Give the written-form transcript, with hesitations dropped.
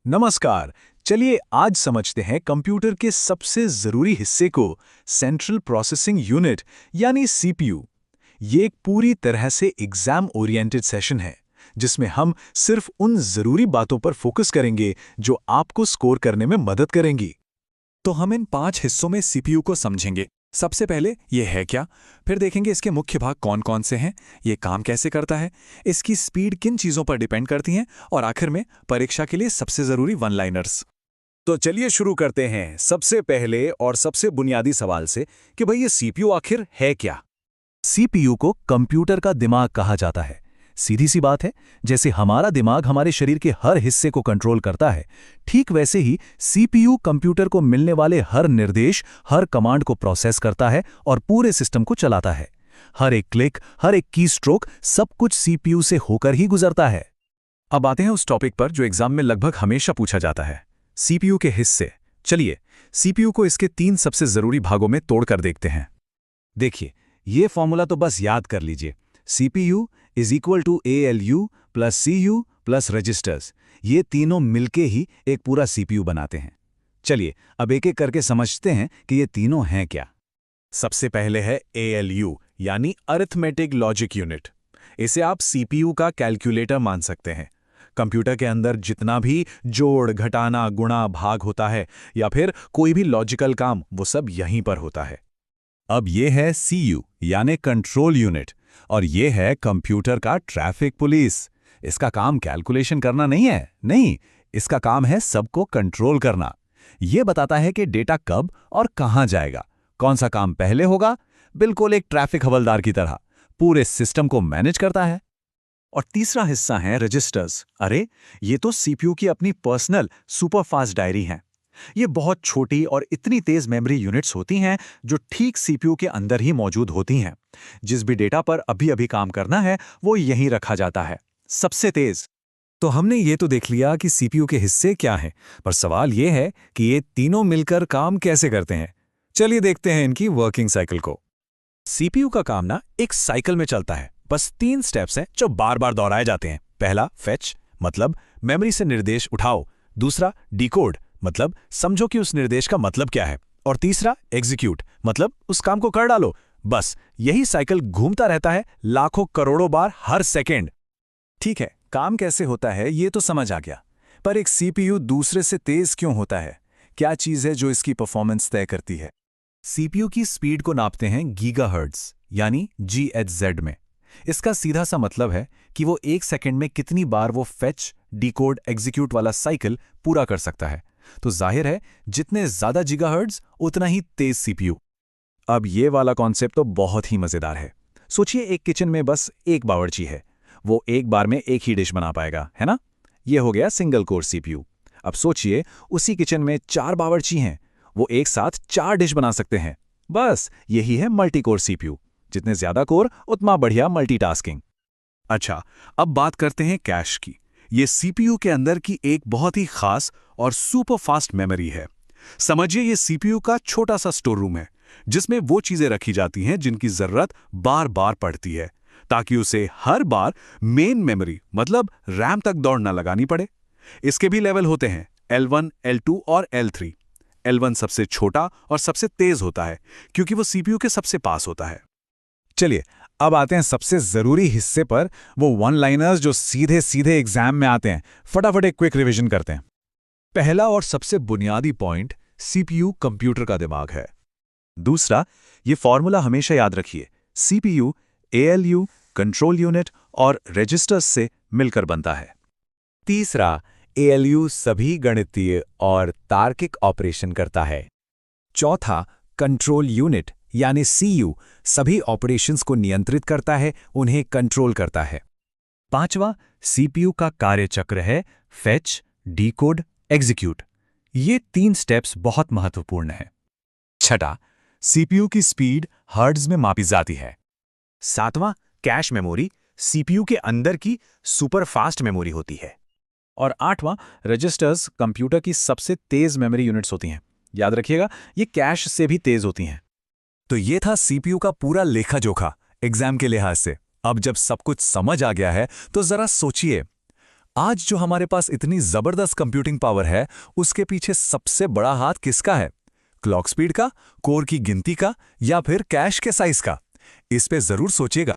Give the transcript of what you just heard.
नमस्कार। चलिए आज समझते हैं कंप्यूटर के सबसे जरूरी हिस्से को, सेंट्रल प्रोसेसिंग यूनिट यानी सीपीयू। ये एक पूरी तरह से एग्जाम ओरिएंटेड सेशन है जिसमें हम सिर्फ उन जरूरी बातों पर फोकस करेंगे जो आपको स्कोर करने में मदद करेंगी। तो हम इन 5 हिस्सों में सीपीयू को समझेंगे। सबसे पहले ये है क्या, फिर देखेंगे इसके मुख्य भाग कौन कौन से हैं, ये काम कैसे करता है, इसकी स्पीड किन चीज़ों पर डिपेंड करती हैं, और आखिर में परीक्षा के लिए सबसे ज़रूरी वन लाइनर्स। तो चलिए शुरू करते हैं सबसे पहले और सबसे बुनियादी सवाल से कि भाई ये सीपीयू आखिर है क्या। सीपीयू को कंप्यूटर का दिमाग कहा जाता है। सीधी सी बात है, जैसे हमारा दिमाग हमारे शरीर के हर हिस्से को कंट्रोल करता है, ठीक वैसे ही सीपीयू कंप्यूटर को मिलने वाले हर निर्देश, हर कमांड को प्रोसेस करता है और पूरे सिस्टम को चलाता है। हर एक क्लिक, हर एक कीस्ट्रोक, सब कुछ सीपीयू से होकर ही गुजरता है। अब आते हैं उस टॉपिक पर जो एग्जाम में लगभग हमेशा पूछा जाता है, सीपीयू के हिस्से। चलिए सीपीयू को इसके 3 सबसे जरूरी भागों में तोड़कर देखते हैं। देखिए, ये फॉर्मूला तो बस याद कर लीजिए, CPU is equal to ALU plus CU plus registers. ये तीनों मिलके ही एक पूरा CPU बनाते हैं। चलिए अब एक एक करके समझते हैं कि ये तीनों हैं क्या। सबसे पहले है ALU यानी अरिथमेटिक लॉजिक यूनिट। इसे आप CPU का कैलकुलेटर मान सकते हैं। कंप्यूटर के अंदर जितना भी जोड़, घटाना, गुणा, भाग होता है या फिर कोई भी लॉजिकल काम, वो सब यहीं पर होता है। अब ये है CU यानी कंट्रोल यूनिट, और ये है कंप्यूटर का ट्रैफिक पुलिस। इसका काम कैलकुलेशन करना नहीं है, नहीं, इसका काम है सबको कंट्रोल करना। ये बताता है कि डेटा कब और कहां जाएगा, कौन सा काम पहले होगा, बिल्कुल एक ट्रैफिक हवलदार की तरह पूरे सिस्टम को मैनेज करता है। और तीसरा हिस्सा है रजिस्टर्स। अरे ये तो सीपीयू की अपनी पर्सनल सुपरफास्ट डायरी है। ये बहुत छोटी और इतनी तेज मेमोरी यूनिट्स होती हैं जो ठीक सीपीयू के अंदर ही मौजूद होती हैं। जिस भी डेटा पर अभी अभी काम करना है वो यहीं रखा जाता है, सबसे तेज। तो हमने ये तो देख लिया कि सीपीयू के हिस्से क्या हैं, पर सवाल ये है कि ये तीनों मिलकर काम कैसे करते हैं। चलिए देखते हैं इनकी वर्किंग साइकिल को। सीपीयू का काम ना एक साइकिल में चलता है। बस 3 स्टेप्स हैं जो बार बार दोहराए जाते हैं। पहला फेच, मतलब मेमोरी से निर्देश उठाओ। दूसरा डिकोड, मतलब समझो कि उस निर्देश का मतलब क्या है। और तीसरा एग्जीक्यूट, मतलब उस काम को कर डालो। बस यही साइकिल घूमता रहता है लाखों करोड़ों बार हर सेकेंड। ठीक है, काम कैसे होता है ये तो समझ आ गया, पर एक सीपीयू दूसरे से तेज क्यों होता है? क्या चीज है जो इसकी परफॉर्मेंस तय करती है? सीपीयू की स्पीड को नापते हैं गीगाहर्ट्ज यानी GHz में। इसका सीधा सा मतलब है कि वो 1 सेकंड में कितनी बार वो फेच, डिकोड, एग्जीक्यूट वाला साइकिल पूरा कर सकता है। तो जाहिर है जितने ज्यादा गीगाहर्ट्ज उतना ही तेज सीपीयू। अब ये वाला कॉन्सेप्ट तो बहुत ही मजेदार है। सोचिए एक किचन में बस एक बावर्ची है, वो एक बार में एक ही डिश बना पाएगा, है ना? ये हो गया सिंगल कोर सीपीयू। अब सोचिए उसी किचन में 4 बावर्ची हैं, वो एक साथ 4 डिश बना सकते हैं। बस यही है मल्टी कोर सीपीयू। जितने ज्यादा कोर उतना बढ़िया मल्टीटास्किंग। अच्छा, अब बात करते हैं कैश की। ये सीपीयू के अंदर की एक बहुत ही खास और सुपर फास्ट मेमोरी है। समझिए ये सीपीयू का छोटा सा स्टोर रूम है जिसमें वो चीजें रखी जाती हैं जिनकी जरूरत बार बार पड़ती है, ताकि उसे हर बार मेन मेमोरी मतलब रैम तक दौड़ न लगानी पड़े। इसके भी लेवल होते हैं, L1, L2 और L3। L1 सबसे छोटा और सबसे तेज होता है क्योंकि वो सीपीयू के सबसे पास होता है। चलिए अब आते हैं सबसे जरूरी हिस्से पर, वो वन लाइनर्स जो सीधे सीधे एग्जाम में आते हैं। फटाफट एक क्विक रिवीजन करते हैं। पहला और सबसे बुनियादी पॉइंट, सीपीयू कंप्यूटर का दिमाग है। दूसरा, ये फॉर्मूला हमेशा याद रखिए, सीपीयू ALU कंट्रोल यूनिट और रजिस्टर्स से मिलकर बनता है। तीसरा, ALU सभी गणितीय और तार्किक ऑपरेशन करता है। चौथा, कंट्रोल यूनिट यानी CU सभी ऑपरेशंस को नियंत्रित करता है, उन्हें कंट्रोल करता है। पांचवा, सीपीयू का कार्यचक्र है फेच, डिकोड, एग्जीक्यूट। ये 3 स्टेप्स बहुत महत्वपूर्ण हैं। छठा, सीपीयू की स्पीड हर्ट्ज में मापी जाती है। सातवां, कैश मेमोरी सीपीयू के अंदर की सुपर फास्ट मेमोरी होती है। और आठवां, रजिस्टर्स कंप्यूटर की सबसे तेज मेमोरी यूनिट्स होती हैं। याद रखिएगा, ये कैश से भी तेज होती हैं। तो ये था सीपीयू का पूरा लेखा जोखा एग्जाम के लिहाज से। अब जब सब कुछ समझ आ गया है तो जरा सोचिए, आज जो हमारे पास इतनी जबरदस्त कंप्यूटिंग पावर है, उसके पीछे सबसे बड़ा हाथ किसका है? क्लॉक स्पीड का, कोर की गिनती का, या फिर कैश के साइज का? इस पे जरूर सोचिएगा।